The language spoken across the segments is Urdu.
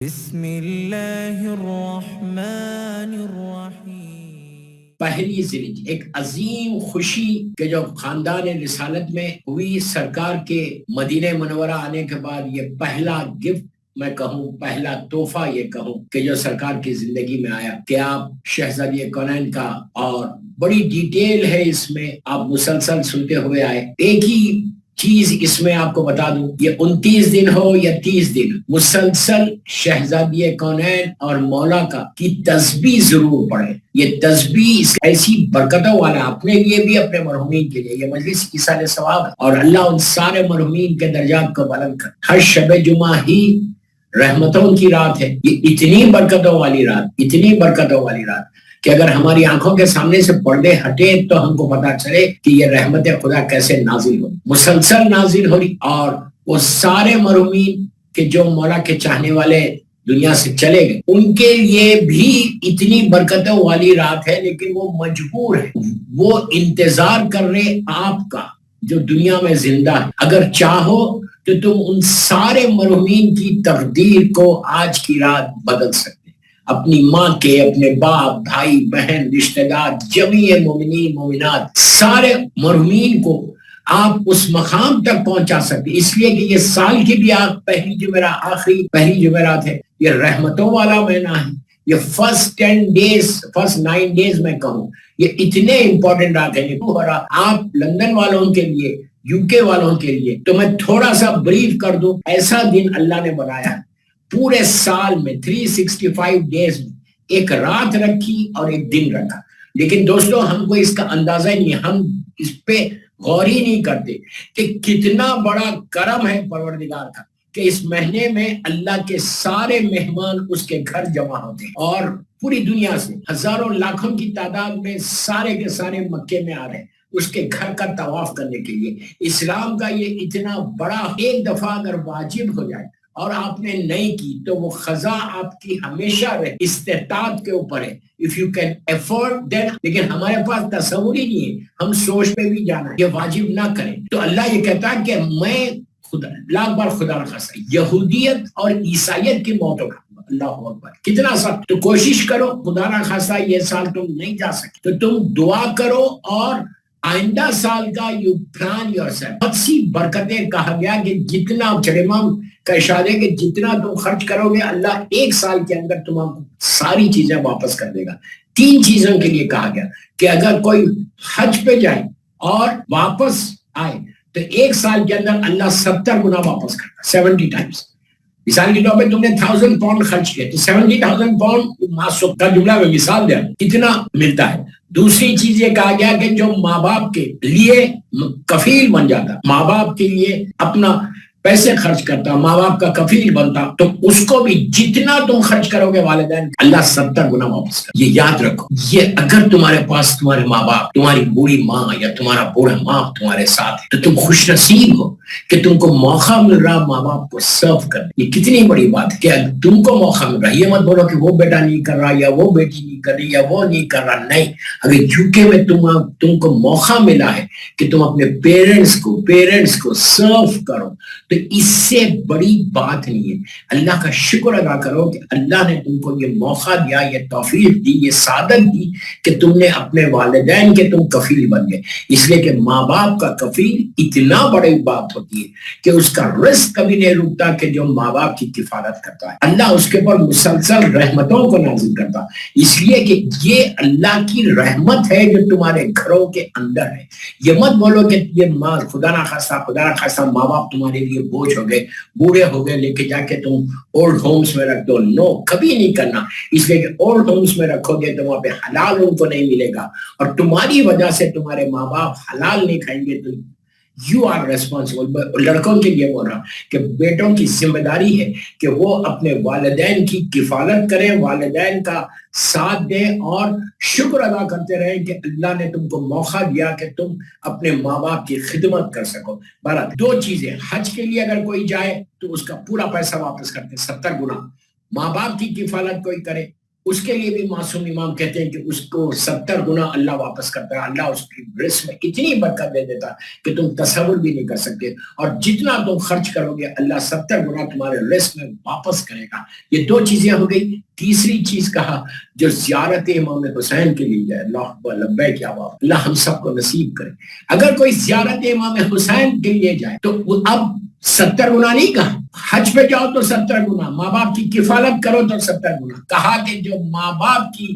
بسم اللہ الرحمن الرحیم۔ پہلی زندگی ایک عظیم خوشی کہ جو خاندان رسالت میں ہوئی سرکار کے مدینہ منورہ آنے کے بعد یہ پہلا گفٹ میں کہوں، پہلا تحفہ یہ کہوں کہ جو سرکار کی زندگی میں آیا کہ آپ شہزادی کونین کا، اور بڑی ڈیٹیل ہے اس میں، آپ مسلسل سنتے ہوئے آئے۔ ایک ہی چیز اس میں آپ کو بتا دوں، یہ 29 دن ہو یا 30 دن، مسلسل شہزادی کونین اور مولا کا کی تسبیح ضرور پڑھیں۔ یہ تسبیح ایسی برکتوں والا اپنے لیے بھی، اپنے مرحومین کے لیے، یہ مجلس ایصال ثواب ہے، اور اللہ ان سارے مرحومین کے درجات کو بلند کرے۔ ہر شب جمعہ ہی رحمتوں کی رات ہے، یہ اتنی برکتوں والی رات، اتنی برکتوں والی رات کہ اگر ہماری آنکھوں کے سامنے سے پردے ہٹے تو ہم کو پتا چلے کہ یہ رحمت خدا کیسے نازل ہو، مسلسل نازل ہو رہی، اور وہ سارے مرحومین کہ جو مولا کے چاہنے والے دنیا سے چلے گئے، ان کے لیے بھی اتنی برکتوں والی رات ہے، لیکن وہ مجبور ہے، وہ انتظار کر رہے آپ کا جو دنیا میں زندہ ہے۔ اگر چاہو تو تم ان سارے مرحومین کی تقدیر کو آج کی رات بدل سکتے، اپنی ماں کے، اپنے باپ، بھائی، بہن، رشتہ دار، جمیع مومنین مومنات، سارے مرحومین کو آپ اس مقام تک پہنچا سکتے، اس لیے کہ یہ سال کی بھی پہلی جمعرات، آخری پہلی جمعرات ہے، یہ رحمتوں والا مہینہ ہے، یہ فرسٹ 10 ڈیز، فرسٹ 9 ڈیز میں کہوں، یہ اتنے امپورٹنٹ رات ہیں۔ آپ لندن والوں کے لیے، یو کے والوں کے لیے تو میں تھوڑا سا بریف کر دوں، ایسا دن اللہ نے بنایا ہے پورے سال میں 365 ڈیز میں، ایک رات رکھی اور ایک دن رکھا، لیکن دوستو ہم کو اس کا اندازہ ہی نہیں، ہم اس پہ غور ہی نہیں کرتے کہ کتنا بڑا کرم ہے پروردگار کا کہ اس مہینے میں اللہ کے سارے مہمان اس کے گھر جمع ہوتے ہیں، اور پوری دنیا سے ہزاروں لاکھوں کی تعداد میں سارے کے سارے مکے میں آ رہے ہیں اس کے گھر کا طواف کرنے کے لیے۔ اسلام کا یہ اتنا بڑا، ایک دفعہ اگر واجب ہو جائے اور آپ نے نہیں کی تو وہ قضا آپ کی ہمیشہ رہے، استطاعت کے اوپر ہے، if you can afford then، لیکن ہمارے پاس تصور ہی نہیں ہے، ہم سوچ پہ بھی جانا ہے یہ واجب نہ کریں، تو اللہ یہ کہتا ہے کہ میں خدا لاکھ بار خدا نہ خاصا یہودیت اور عیسائیت کی موتوں کا، اللہ اکبر کتنا سخت، تو کوشش کرو، خدا نہ خاصا یہ سال تم نہیں جا سکتے تو تم دعا کرو، اور آئندہ سال کا یو پلان یور سیلف۔ بہت سی برکتیں کہا گیا کہ جتنا چڑمام کا اشارہ ہے کہ جتنا تم خرچ کرو گے اللہ ایک سال کے اندر تم کو ساری چیزیں واپس کر دے گا۔ 3 چیزوں کے لیے کہا گیا کہ اگر کوئی حج پہ جائے اور واپس آئے تو ایک سال کے اندر اللہ 70 گنا واپس کرتا، 70 ٹائمز۔ مثال کے طور پہ تم نے 1000 پاؤنڈ خرچ کیا تو 70,000 پاؤنڈ ماسو کا جملہ میں مثال دیا کتنا ملتا ہے۔ دوسری چیز یہ کہا گیا کہ جو ماں باپ کے لیے کفیل بن جاتا، ماں باپ کے لیے اپنا پیسے خرچ کرتا، ماں باپ کا کفیل بنتا، تو اس کو بھی جتنا تم خرچ کرو گے والدین اللہ 70 گنا واپس کر۔ یہ یاد رکھو، یہ اگر تمہارے پاس تمہارے ماں باپ، تمہاری بوڑھی ماں یا تمہارا بوڑھا ماں تمہارے ساتھ ہے تو تم خوش نصیب ہو کہ تم کو موقع مل رہا ماں باپ کو سرو کرنے۔ یہ کتنی بڑی بات ہے کہ تم کو موقع مل رہا، یہ مت بولو کہ وہ بیٹا نہیں کر رہا یا وہ بیٹی نہیں کر رہی یا وہ نہیں کر رہا، نہیں، اگر یوکے میں تم کو موقع ملا ہے کہ تم اپنے پیرنٹس کو سرو کرو تو اس سے بڑی بات نہیں ہے۔ اللہ کا شکر ادا کرو کہ اللہ نے تم کو یہ موقع دیا، یہ توفیق دی، یہ سعادت دی کہ تم نے اپنے والدین کے تم کفیل بن گئے، اس لیے کہ ماں باپ کا کفیل اتنا بڑی بات ہوتی ہے کہ اس کا رزق کبھی نہیں رکتا کہ جو ماں باپ کی کفالت کرتا ہے، اللہ اس کے اوپر مسلسل رحمتوں کو نازل کرتا، اس لیے کہ یہ اللہ کی رحمت ہے جو تمہارے گھروں کے اندر ہے۔ یہ مت بولو کہ یہ ماں خدا نہ خاصا ماں باپ تمہارے لیے بوجھ ہو گئے، بوڑھے ہو گئے، لے کے جا کے تم اولڈ ہومز میں رکھ دو، نو، کبھی نہیں کرنا، اس لیے کہ اولڈ ہومز میں رکھو گے تو وہاں پہ حلال ان کو نہیں ملے گا، اور تمہاری وجہ سے تمہارے ماں باپ حلال نہیں کھائیں گے تو یو آر ریسپانسبل۔ لڑکوں کے لیے بول رہا کہ بیٹوں کی ذمہ داری ہے کہ وہ اپنے والدین کی کفالت کریں، والدین کا ساتھ دیں، اور شکر ادا کرتے رہیں کہ اللہ نے تم کو موقع دیا کہ تم اپنے ماں باپ کی خدمت کر سکو۔ بہرحال 2 چیزیں، حج کے لیے اگر کوئی جائے تو اس کا پورا پیسہ واپس کرتے 70 گنا، ماں باپ کی کفالت کوئی کرے اس کے لیے بھی معصوم امام کہتے ہیں کہ اس کو 70 گنا اللہ واپس کرتا ہے. اللہ اس کی رزق میں اتنی برکت دے دیتا کہ تم تصور بھی نہیں کر سکتے, اور جتنا تم خرچ کرو گے اللہ 70 گنا تمہارے رزق میں واپس کرے گا. یہ 2 چیزیں ہو گئی. تیسری چیز کہا جو زیارت امام حسین کے لیے جائے, اللہ اکبر لبیک یا باب, اللہ ہم سب کو نصیب کرے. اگر کوئی زیارت امام حسین کے لیے جائے تو اب 70 گنا نہیں کہا, حج پہ جاؤ تو 70 گنا, ماں باپ کی کفالت کرو تو 70 گنا. کہا کہ جو ماں باپ کی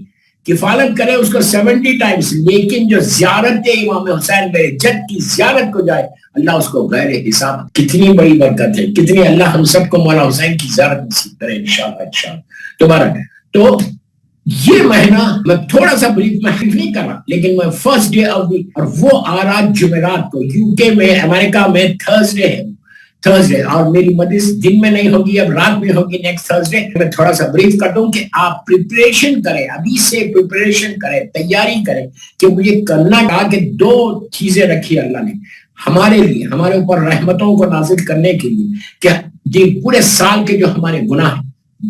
کفالت کرے اس کو 70 ٹائمز, لیکن جو زیارت امام حسین میرے جد کی زیارت کو جائے اللہ اس کو غیر حساب. کتنی بڑی برکت ہے, کتنی, اللہ ہم سب کو مولا حسین کی زیارت نصیب کرے انشاءاللہ. دوبارہ تو یہ مہینہ میں تھوڑا سا بریف میں نہیں کر رہا, لیکن میں فرسٹ ڈے آف دی, اور وہ آ رہا جمعرات کو, یو کے میں امریکہ میں تھرسڈے ہے, تھرسڈے, اور میری مجلس دن میں نہیں ہوگی, اب رات میں ہوگی نیکسٹ تھرسڈے. میں تھوڑا سا بریف کر دوں کہ آپ پریپریشن کریں, ابھی سے پریپریشن کریں, تیاری کریں, کہ مجھے کرنا کہا کہ 2 چیزیں رکھی اللہ نے ہمارے لیے, ہمارے اوپر رحمتوں کو نازل کرنے کے لیے, کہ پورے سال کے جو ہمارے گناہ ہیں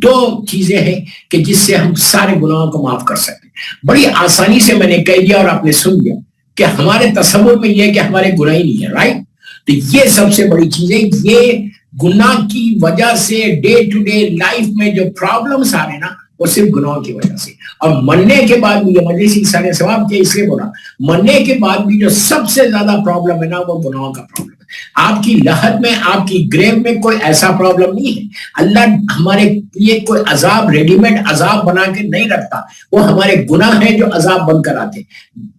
2 چیزیں ہیں کہ جس سے ہم سارے گناہوں کو معاف کر سکتے ہیں. بڑی آسانی سے میں نے کہہ دیا اور آپ نے سن لیا کہ ہمارے تصور میں یہ کہ ہمارے گناہ ہی نہیں ہے, رائٹ. تو یہ سب سے بڑی چیز ہے. یہ گناہ کی وجہ سے ڈے ٹو ڈے لائف میں جو پرابلمس آ رہے ہیں نا, وہ صرف گناہوں کی وجہ سے. اور مرنے کے بعد بھی, یہ مجلس انسان نے ثواب کیا اس لیے بولا, مرنے کے بعد بھی جو سب سے زیادہ پرابلم ہے نا وہ گناہوں کا پرابلم ہے. آپ کی لحد میں, آپ کی گریو میں کوئی ایسا پرابلم نہیں ہے. اللہ ہمارے لیے کوئی عذاب ریڈی میڈ عذاب بنا کے نہیں رکھتا, وہ ہمارے گناہ ہیں جو عذاب بن کر آتے.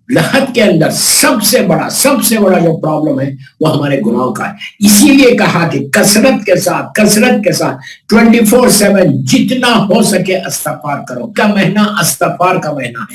لحد کے اندر سب سے بڑا جو پرابلم ہے وہ ہمارے گناہوں کا ہے. اسی لیے کہا کہ کثرت کے ساتھ 24/7 جتنا ہو سکے استغفار کرو. کا مہینہ استغفار کا مہینہ ہے.